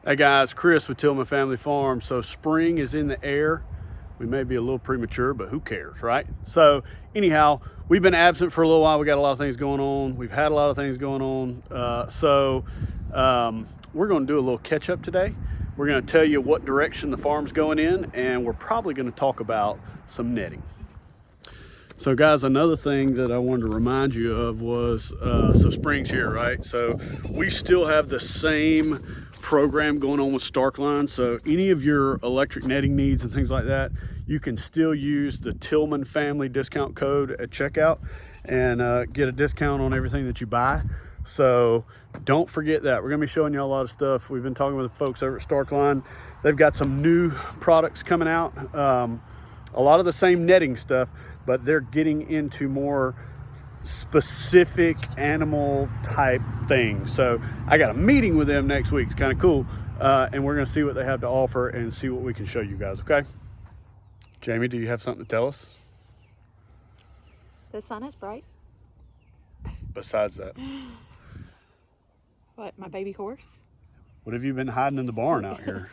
Hey guys, Chris with Tillman Family Farm. So spring is in the air. We may be a little premature, but who cares, right? So anyhow, we've been absent for a little while. We got a lot of things going on. We've had a lot of things going on. We're going to do a little catch up today. We're going to tell you what direction the farm's going in, and we're probably going to talk about some netting. So guys, another thing that I wanted to remind you of was, so spring's here, right? So we still have the same program going on with Starkline. So any of your electric netting needs and things like that, you can still use the Tillman Family discount code at checkout and get a discount on everything that you buy. So don't forget that. We're gonna be showing you a lot of stuff. We've been talking with the folks over at Starkline. They've got some new products coming out. A lot of the same netting stuff, but they're getting into more specific animal type things. So I got a meeting with them next week. It's kind of cool. And we're going to see what they have to offer and see what we can show you guys. Okay. Jamie, do you have something to tell us? The sun is bright. Besides that, What, my baby horse? what have you been hiding in the barn out here?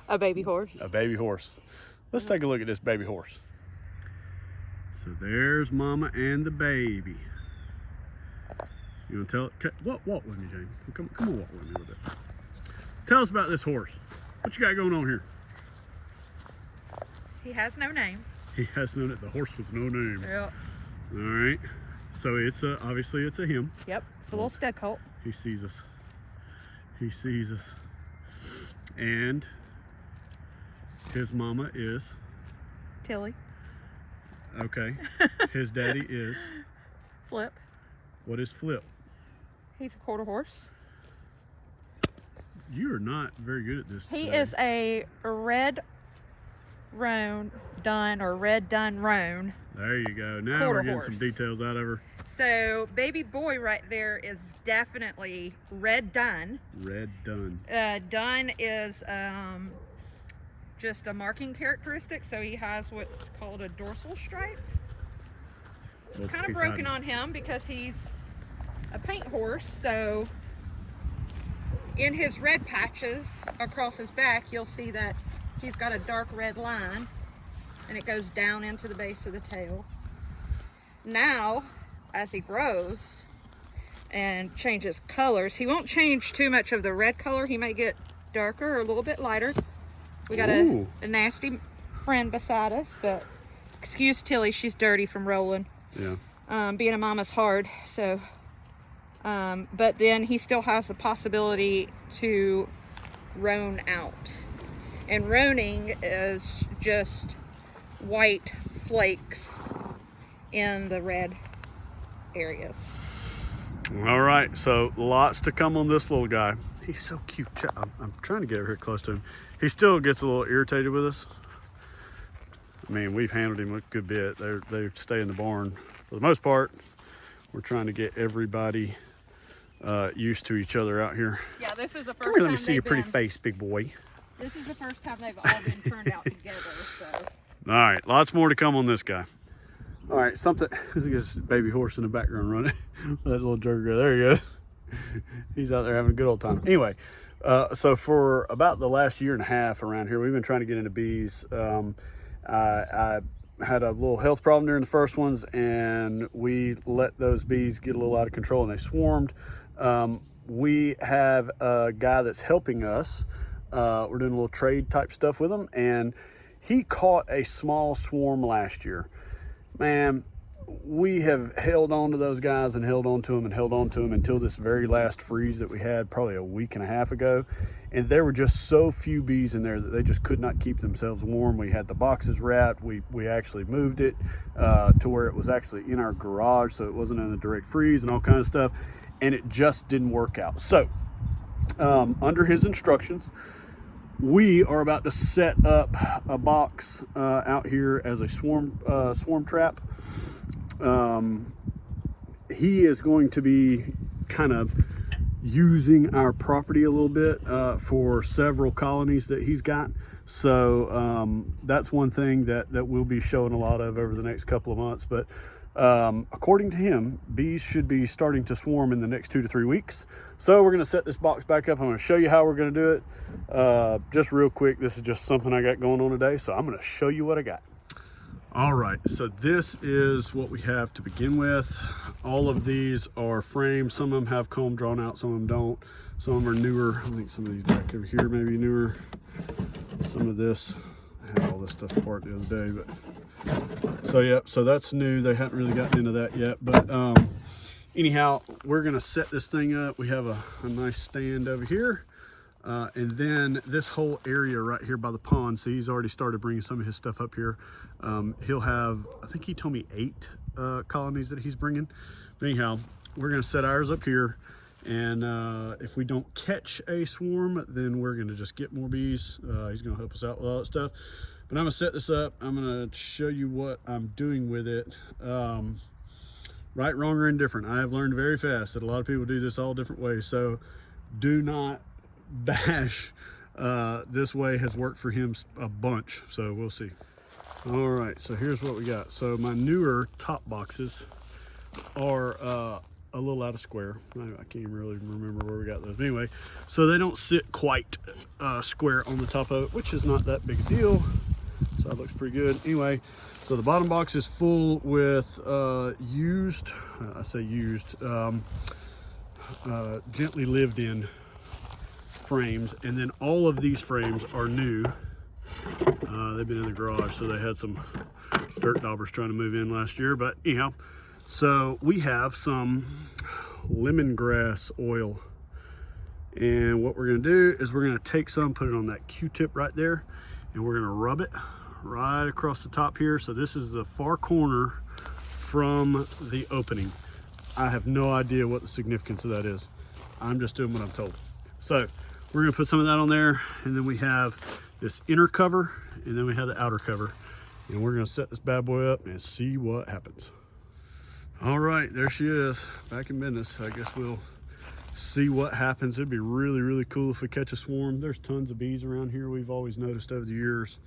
A baby horse. A baby horse. Let's take a look at this baby horse. So there's mama and the baby. You want to tell it? Walk with me, Jamie. Come on, walk with me a little bit. Tell us about this horse. What you got going on here? He has no name. He has no name. The horse with no name. Yep. All right. So it's obviously it's a him. Yep. It's a little stud colt. He sees us. He sees us. And his mama is Tilly. okay. His daddy is Flip. what is Flip? He's a quarter horse. You are not very good at this. He today. is a red roan dun or red dun roan. There you go. Now Quarter we're getting horse. some details out of her. So baby boy right there is definitely red dun. Red dun. Dun is just a marking characteristic, so he has what's called a dorsal stripe. It's kind of broken on him because he's a paint horse, so in his red patches across his back you'll see that he's got a dark red line and it goes down into the base of the tail. Now as he grows and changes colors, he won't change too much of the red color. He may get darker or a little bit lighter. We got a nasty friend beside us, but excuse Tilly, she's dirty from rolling. Yeah. Being a mama's hard, so but then he still has the possibility to roan out, and roaning is just white flakes in the red areas. All right, so lots to come on this little guy. He's so cute. I'm trying to get over here close to him. He still gets a little irritated with us. I mean, we've handled him a good bit. They stay in the barn for the most part. We're trying to get everybody used to each other out here. Yeah, this is the first Come here, time let me see your pretty face, big boy. This is the first time they've all been turned out together, so. All right, lots more to come on this guy. All right, something, look at this baby horse in the background running. That little jerker, there he goes. He's out there having a good old time. Anyway, so for about the last year and a half around here, we've been trying to get into bees. I had a little health problem during the first ones, and we let those bees get a little out of control and they swarmed. We have a guy that's helping us. We're doing a little trade type stuff with him, and he caught a small swarm last year. Man, we have held on to those guys and held on to them and held on to them until this very last freeze that we had probably a week and a half ago. And there were just so few bees in there that they just could not keep themselves warm. We had the boxes wrapped. We actually moved it to where it was actually in our garage, so it wasn't in a direct freeze and all kinds of stuff. And it just didn't work out. So under his instructions, we are about to set up a box out here as a swarm trap. He is going to be kind of using our property a little bit for several colonies that he's got. So that's one thing that we'll be showing a lot of over the next couple of months. But According to him, bees should be starting to swarm in the next 2 to 3 weeks. So we're going to set this box back up. I'm going to show you how we're going to do it. Just real quick, this is just something I got going on today, so I'm going to show you what I got. All right, so this is what we have to begin with. All of these are frames. Some of them have comb drawn out, some of them don't. Some of them are newer. I think some of these back over here may be newer. Some of this, I had all this stuff apart the other day, but so yeah, so that's new. They haven't really gotten into that yet, but anyhow, we're gonna set this thing up. We have a nice stand over here. And then this whole area right here by the pond, see, he's already started bringing some of his stuff up here. He'll have, I think he told me 8 colonies that he's bringing. But anyhow, we're going to set ours up here. And if we don't catch a swarm, then we're going to just get more bees. He's going to help us out with all that stuff. But I'm going to set this up. I'm going to show you what I'm doing with it. Right, wrong, or indifferent. I have learned very fast that a lot of people do this all different ways. So do not bash. This way has worked for him a bunch, so we'll see. All right, so here's what we got. So my newer top boxes are a little out of square. I can't even really remember where we got those. Anyway, so they don't sit quite square on the top of it, which is not that big a deal. So it looks pretty good. Anyway, so the bottom box is full with used, I say used, gently lived in frames, and then all of these frames are new. They've been in the garage, so they had some dirt daubers trying to move in last year, but anyhow, so we have some lemongrass oil, and what we're going to do is we're going to take some, put it on that Q-tip right there, and we're going to rub it right across the top here. So this is the far corner from the opening. I have no idea what the significance of that is. I'm just doing what I'm told. So we're gonna put some of that on there, and then we have this inner cover, and then we have the outer cover, and we're gonna set this bad boy up and see what happens. All right, there she is, back in business. I guess we'll see what happens. It'd be really, really cool if we catch a swarm. There's tons of bees around here. We've always noticed over the years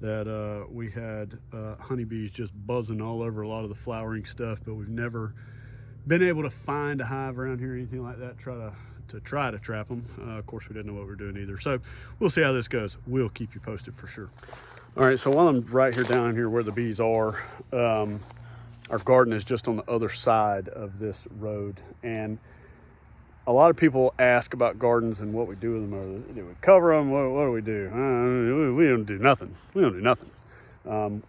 that we had honeybees just buzzing all over a lot of the flowering stuff, but we've never been able to find a hive around here or anything like that to try to trap them. Of course, we didn't know what we were doing either. So we'll see how this goes. We'll keep you posted for sure. All right, so while I'm right here down here where the bees are, our garden is just on the other side of this road. And a lot of people ask about gardens and what we do with them. Or do we cover them? What do we do? We don't do nothing. We don't do nothing.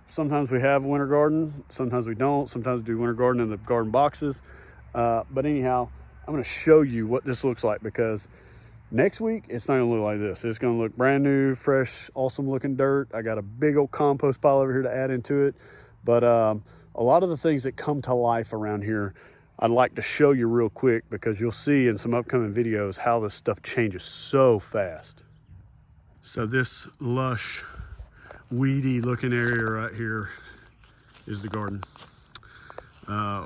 Sometimes we have a winter garden. Sometimes we don't. Sometimes we do winter garden in the garden boxes. But anyhow, I'm going to show you what this looks like, because next week it's not going to look like this. It's going to look brand new, fresh, awesome looking dirt. I got a big old compost pile over here to add into it. But a lot of the things that come to life around here, I'd like to show you real quick, because you'll see in some upcoming videos how this stuff changes so fast. So this lush, weedy looking area right here is the garden.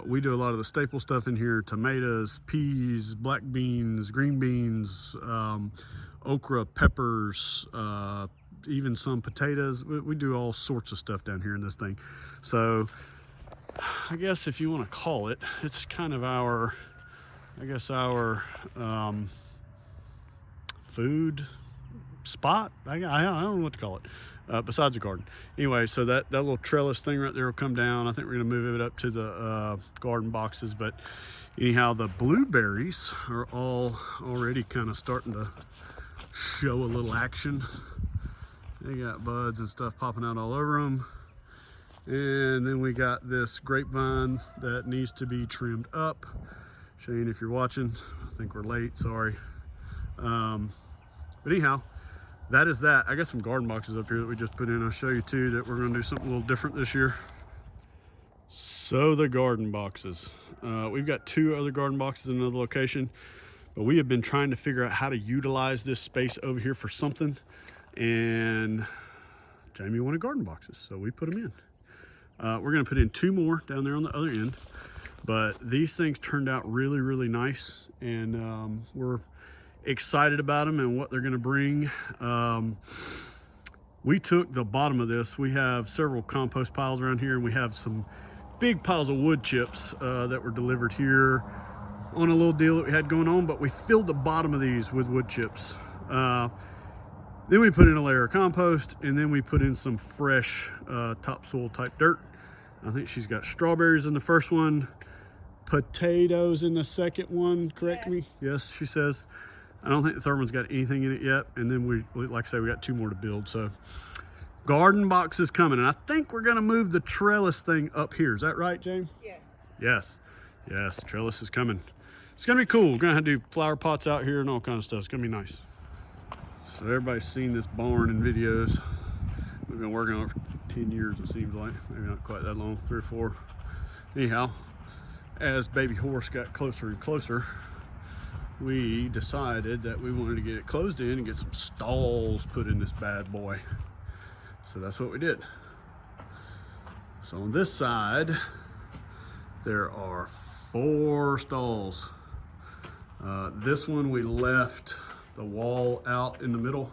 We do a lot of the staple stuff in here: tomatoes, peas, black beans, green beans, okra, peppers, even some potatoes. We do all sorts of stuff down here in this thing. So I guess if you want to call it, it's kind of our, I guess our food spot. I don't know what to call it, besides the garden. Anyway, so that little trellis thing right there will come down. I think we're going to move it up to the garden boxes. But anyhow, the blueberries are all already kind of starting to show a little action. They got buds and stuff popping out all over them. And then we got this grapevine that needs to be trimmed up. Shane, if you're watching, I think we're late, sorry. But anyhow, that is that. I got some garden boxes up here that we just put in. I'll show you too that we're gonna do something a little different this year. So the garden boxes. We've got 2 other garden boxes in another location, but we have been trying to figure out how to utilize this space over here for something. And Jamie wanted garden boxes, so we put them in. We're going to put in 2 more down there on the other end, but these things turned out really, really nice, and we're excited about them and what they're going to bring. We took the bottom of this. We have several compost piles around here, and we have some big piles of wood chips that were delivered here on a little deal that we had going on, but we filled the bottom of these with wood chips. Then we put in a layer of compost, and then we put in some fresh topsoil type dirt. I think she's got strawberries in the first one, potatoes in the second one, correct me? Yes, she says. I don't think the third one's got anything in it yet. And then we, like I say, we got 2 more to build. So garden box is coming. And I think we're gonna move the trellis thing up here. Is that right, James? Yes. Yes, yes, trellis is coming. It's gonna be cool. We're gonna have to do flower pots out here and all kinds of stuff. It's gonna be nice. So everybody's seen this barn in videos. We've been working on it for 10 years, it seems like. Maybe not quite that long, 3 or 4. Anyhow, as Baby Horse got closer and closer, we decided that we wanted to get it closed in and get some stalls put in this bad boy. So that's what we did. So on this side, there are 4 stalls. This one we left the wall out in the middle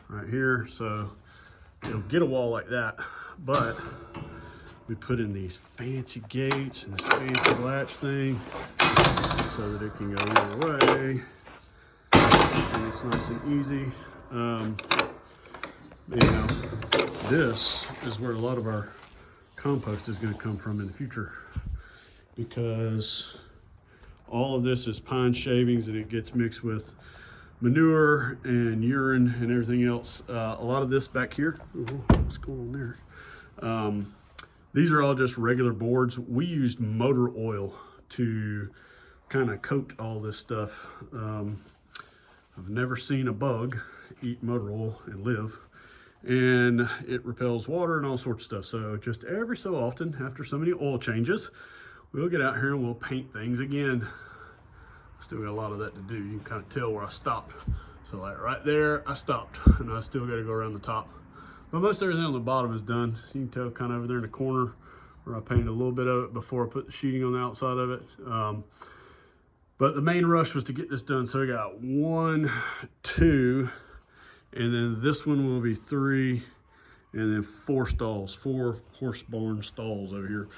right here, so it'll get a wall like that, but we put in these fancy gates and this fancy latch thing so that it can go either way, and it's nice and easy. Anyhow, this is where a lot of our compost is going to come from in the future, because all of this is pine shavings and it gets mixed with manure and urine and everything else. A lot of this back here, what's going on there? These are all just regular boards. We used motor oil to kind of coat all this stuff. I've never seen a bug eat motor oil and live, and it repels water and all sorts of stuff. So just every so often, after so many oil changes, we'll get out here and we'll paint things again. Still got a lot of that to do. You can kind of tell where I stopped. So like right there, I stopped, and I still got to go around the top. But most everything on the bottom is done. You can tell kind of over there in the corner where I painted a little bit of it before I put the sheeting on the outside of it. But the main rush was to get this done. So we got 1, 2, and then this one will be 3, and then 4 stalls, 4 horse barn stalls over here.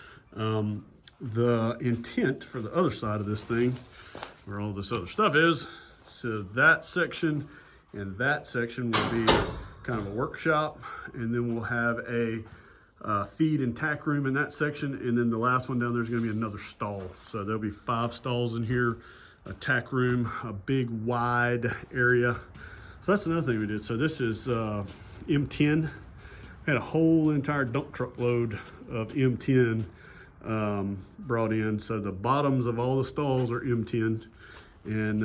The intent for the other side of this thing, where all this other stuff is, so that section and that section will be kind of a workshop, and then we'll have a feed and tack room in that section, and then the last one down there is going to be another stall. So there'll be 5 stalls in here, a tack room, a big wide area. So that's another thing we did. So this is M10. We had a whole entire dump truck load of M10 brought in. So the bottoms of all the stalls are M10, and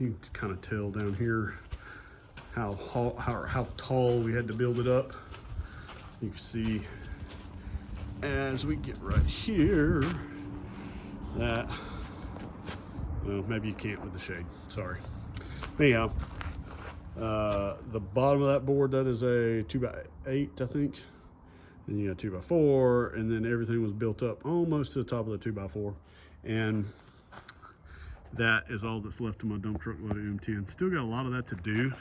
you can kind of tell down here how tall we had to build it up. You can see as we get right here that, well, maybe you can't with the shade, sorry. Anyhow, the bottom of that board, that is a 2x8, I think. Then you got 2x4, and then everything was built up almost to the top of the 2x4. And that is all that's left of my dump truck load of M10. Still got a lot of that to do.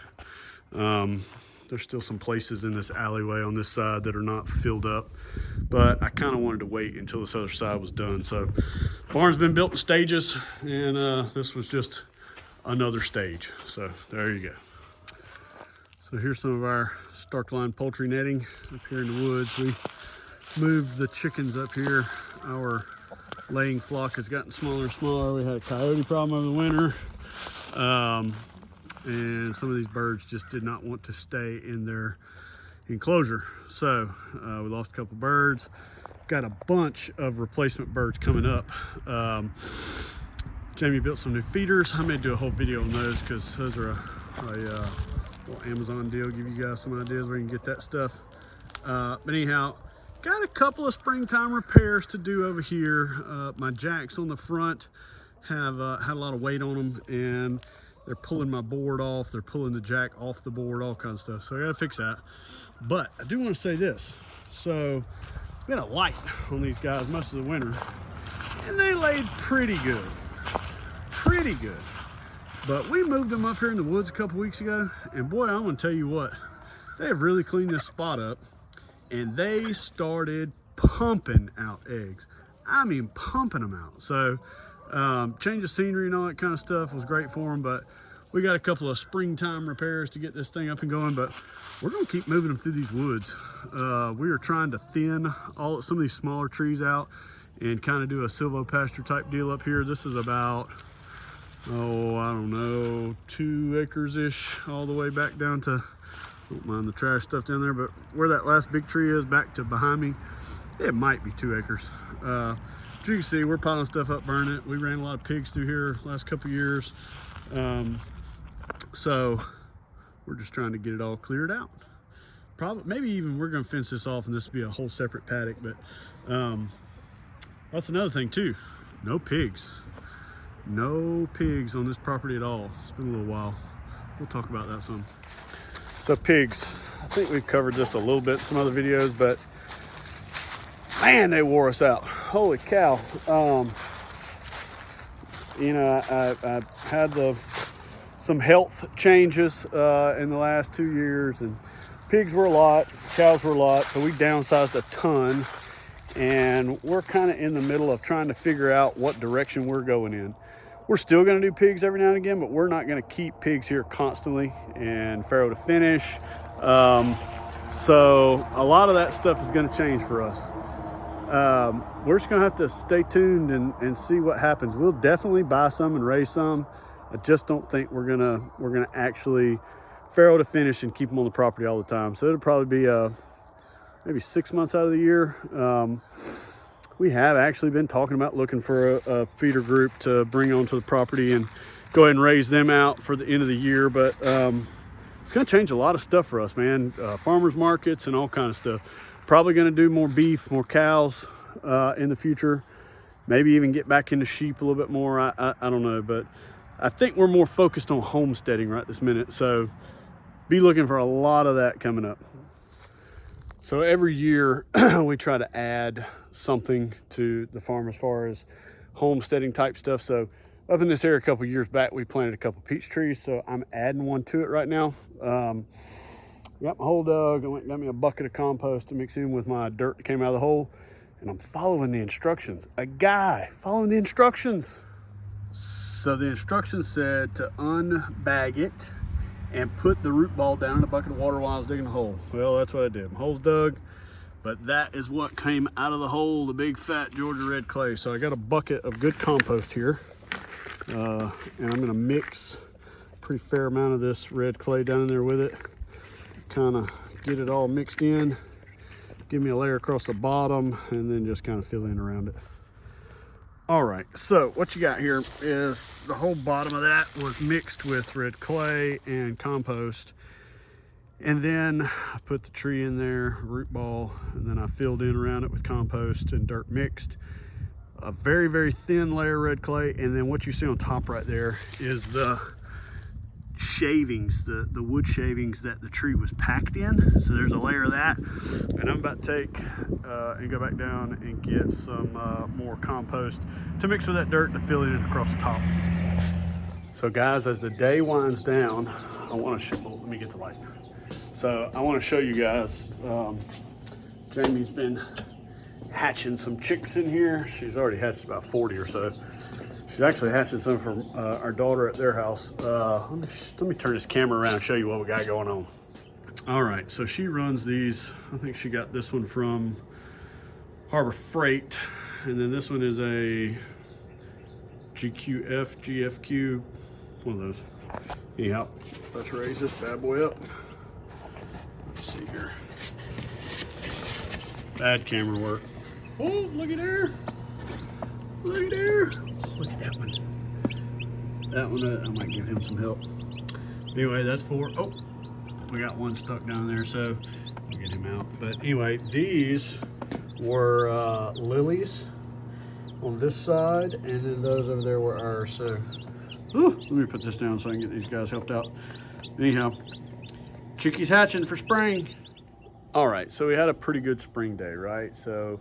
There's still some places in this alleyway on this side that are not filled up, but I kind of wanted to wait until this other side was done. So barn's been built in stages, and this was just another stage. So there you go. So here's some of our Stark Line poultry netting up here in the woods. We moved the chickens up here. Our laying flock has gotten smaller and smaller. We had a coyote problem over the winter. And some of these birds just did not want to stay in their enclosure. So we lost a couple birds. Got a bunch of replacement birds coming up. Jamie built some new feeders. I may do a whole video on those because those are a little Amazon deal. Give you guys some ideas where you can get that stuff. But anyhow, got a couple of springtime repairs to do over here. My jacks on the front have had a lot of weight on them, and they're pulling my board off. They're pulling the jack off the board, all kinds of stuff. So I gotta fix that. But I do want to say this. So we had a light on these guys most of the winter, and they laid pretty good. Pretty good. But we moved them up here in the woods a couple weeks ago, and boy, I'm gonna tell you what, they have really cleaned this spot up, and they started pumping out eggs. I mean, pumping them out. So change of scenery and all that kind of stuff was great for them, but we got a couple of springtime repairs to get this thing up and going, but we're gonna keep moving them through these woods. We are trying to thin some of these smaller trees out and kind of do a silvopasture type deal up here. This is about, oh, I don't know, 2 acres-ish all the way back down to, don't mind the trash stuff down there, but where that last big tree is back to behind me, it might be 2 acres. As you can see, we're piling stuff up, burning it. We ran a lot of pigs through here last couple of years. So we're just trying to get it all cleared out. Probably, maybe even we're gonna fence this off and this will be a whole separate paddock, but that's another thing too. No pigs. No pigs on this property at all. It's been a little while. We'll talk about that some. So pigs, I think we've covered this a little bit in some other videos, but man, they wore us out. Holy cow. You know, I had some health changes in the last 2 years, and pigs were a lot, cows were a lot, so we downsized a ton, and we're kind of in the middle of trying to figure out what direction we're going in. We're still going to do pigs every now and again, but we're not going to keep pigs here constantly and farrow to finish. So a lot of that stuff is going to change for us. We're just gonna have to stay tuned and see what happens. We'll definitely buy some and raise some. I just don't think we're gonna actually farrow to finish and keep them on the property all the time. So it'll probably be maybe 6 months out of the year. We have actually been talking about looking for a feeder group to bring onto the property and go ahead and raise them out for the end of the year. But it's gonna change a lot of stuff for us, man. Farmers markets and all kind of stuff. Probably going to do more beef, more cows in the future. Maybe even get back into sheep a little bit more. I don't know, but I think we're more focused on homesteading right this minute. So be looking for a lot of that coming up. So every year we try to add something to the farm as far as homesteading type stuff. So up in this area a couple years back, we planted a couple peach trees. So I'm adding one to it right now. Got my hole dug. I went and got me a bucket of compost to mix in with my dirt that came out of the hole. And I'm following the instructions. A guy following the instructions. So the instructions said to unbag it and put the root ball down in a bucket of water while I was digging the hole. Well, that's what I did. My hole's dug, but that is what came out of the hole, the big fat Georgia red clay. So I got a bucket of good compost here. And I'm gonna mix a pretty fair amount of this red clay down in there with it. Kind of get it all mixed in, give me a layer across the bottom, and then just kind of fill in around it. All right, so what you got here is the whole bottom of that was mixed with red clay and compost, and then I put the tree in there, root ball, and then I filled in around it with compost and dirt mixed. A very, very thin layer of red clay, and then what you see on top right there is the shavings, the wood shavings that the tree was packed in. So there's a layer of that, and I'm about to take and go back down and get some more compost to mix with that dirt to fill it across the top. So guys, as the day winds down, I want to show, let me get the light. So I want to show you guys, Jamie's been hatching some chicks in here. She's already hatched about 40 or so. She's actually hatching some from our daughter at their house. Let me turn this camera around and show you what we got going on. All right, so she runs these. I think she got this one from Harbor Freight. And then this one is a GFQ, one of those. Anyhow, let's raise this bad boy up. Let's see here. Bad camera work. Oh, look at there. Look at there. Look at that one. That one, I might give him some help. Anyway, that's 4. Oh, we got one stuck down there, so we'll get him out. But anyway, these were lilies on this side, and then those over there were ours. So, let me put this down so I can get these guys helped out. Anyhow, chickies hatching for spring. All right, so we had a pretty good spring day, right? So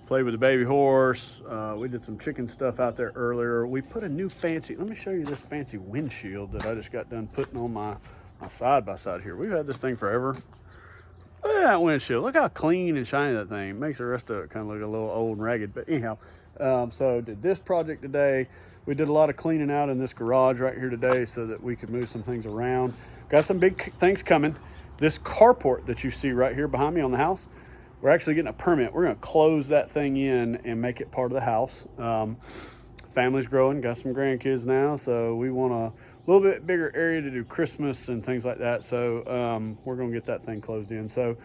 played with the baby horse. We did some chicken stuff out there earlier. We put a new fancy, let me show you this fancy windshield that I just got done putting on my side-by-side here. We've had this thing forever. Look at that windshield. Look how clean and shiny that thing makes. The rest of it kind of look a little old and ragged. But anyhow, so did this project today. We did a lot of cleaning out in this garage right here today so that we could move some things around. Got some big things coming. This carport that you see right here behind me on the house, we're actually getting a permit. We're going to close that thing in and make it part of the house. Family's growing, got some grandkids now, so we want a little bit bigger area to do Christmas and things like that. So we're going to get that thing closed in. So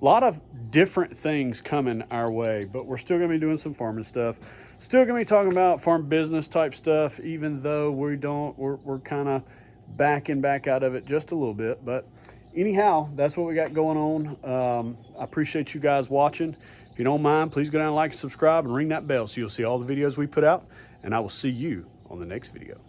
a lot of different things coming our way, but we're still going to be doing some farming stuff. Still going to be talking about farm business type stuff, even though we're kind of backing back out of it just a little bit. But anyhow, that's what we got going on. I appreciate you guys watching. If you don't mind, please go down and like and subscribe and ring that bell so you'll see all the videos we put out. And I will see you on the next video.